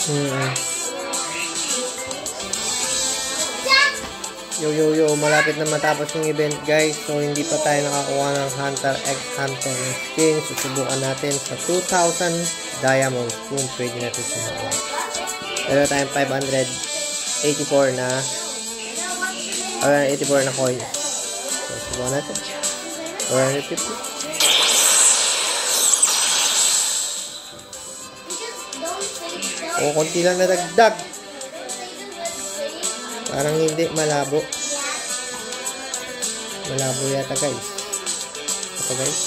Yo, malapit na matapos yung event guys. So hindi pa tayo nakakuha ng Hunter x Hunter skin. Susubukan natin sa 2,000 diamonds kung pwede natin sumakuha. Pero tayong 584 na 84 na coins. So subukan natin. 450. Konti lang nadagdag. Parang hindi malabo. Malabo yata guys. Ito guys.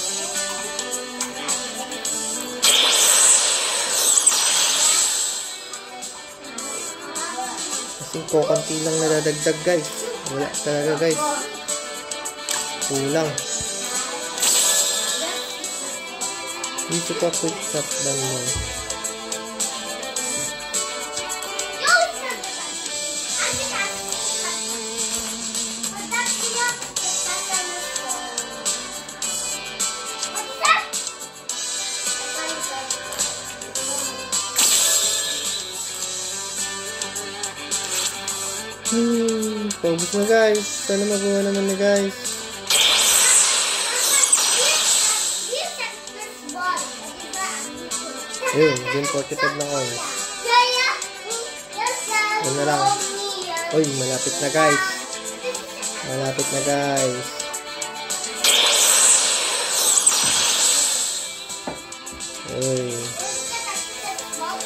Kasi konti lang nadadagdag guys. Wala talaga guys. Kulang. Dito pa quick shot lang mo. Paubos na guys. Sana magawa naman na guys. Ayun, game 45 na coins. Ayun na lang. Uy, malapit na guys. Malapit na guys. Uy.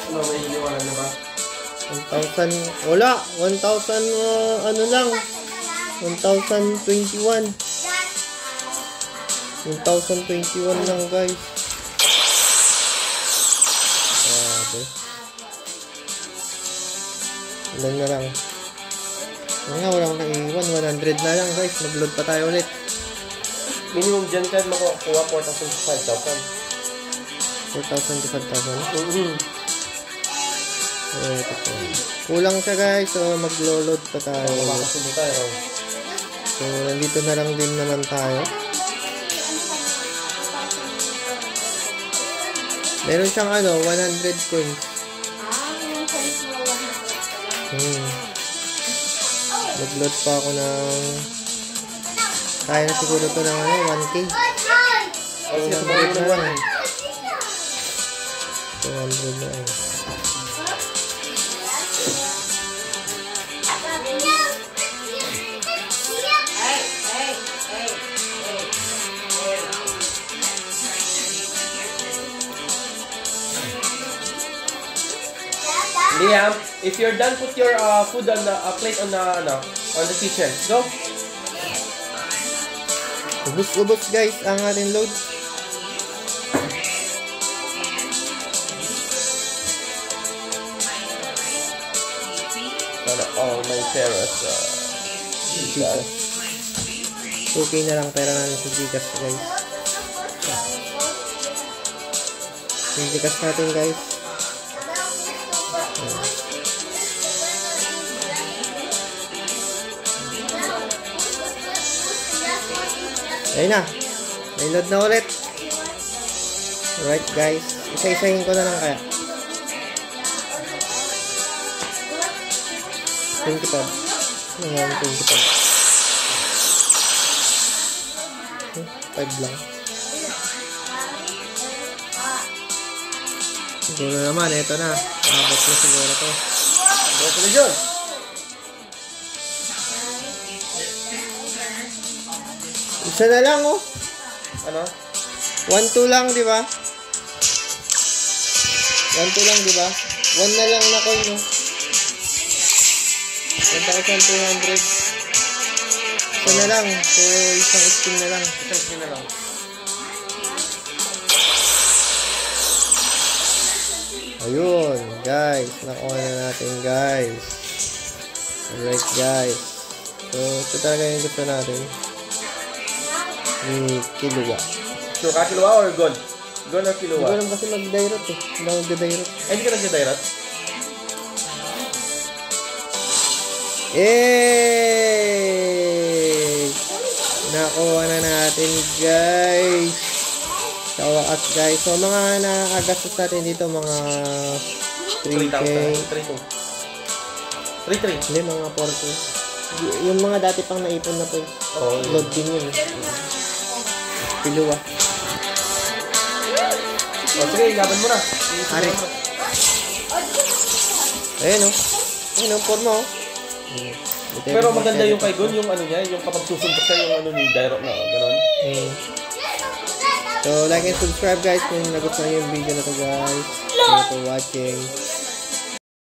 Ano, may iniwanan na ba? 1,000, wala, 1,000, ano lang, 1,021. 1,021 lang guys. Grabe. Ilan na lang. Wala akong naiiwan, 100 na lang guys. Mag-load pa tayo ulit. Minimum dyan kahit makuha 4,000 to 5,000. 4,000 to 5,000? Kulang siya guys, so mag-load pa tayo. So nandito na lang din naman tayo. Meron siyang 100 coins. Mag-load pa ako ng kaya na siguro to ng 1k. 200 na lang. 200 na lang. Liam, if you're done, put your food on the plate on the kitchen. Go. Ubus guys ang ating load. Oh, my Sarah's Gcash. 2k na lang pera natin sa Gcash guys. Yung Gcash natin guys. Ayun na. May load na ulit. Alright guys. Isa-isahin ko na lang kaya. 25. Ngayon 25. 5 lang. Siguro naman, ito na. Abot na siguro to. Ito na dyan. Isa na lang oh. Ano? 1-2 lang, di ba? 1-2 lang, di ba? 1 na lang na coin, no? 1,200. Isa na lang. So, isang skin na lang. Isang skin na lang. Ayun, guys. Nakuha na natin, guys. Alright, guys. So, ito talaga yung gusto natin. Ni Killua. Sure ka, Killua or gold? Gold or Killua? Hindi ko alam kasi mag-direct eh. Hindi ako mag-direct. Ay, hindi ka nag-direct? Nakuha na natin guys. Sa wakas guys. So mga nakagastos natin dito mga 3K. 3-3. Hindi, mga 4K. Yung mga dati pang naipon na points. Oh, Load din yun. Piluwa. Oh, sige, laban mo na. Ari. Ayun, oh. Ayun, ang forma, oh. Pero maganda yung kay Gun, yung ano niya, yung kapag susundok siya, yung ano ni Dairo na, gano'n. So, like and subscribe guys kung nagustuhan niyo yung video na to guys. Thank you for watching.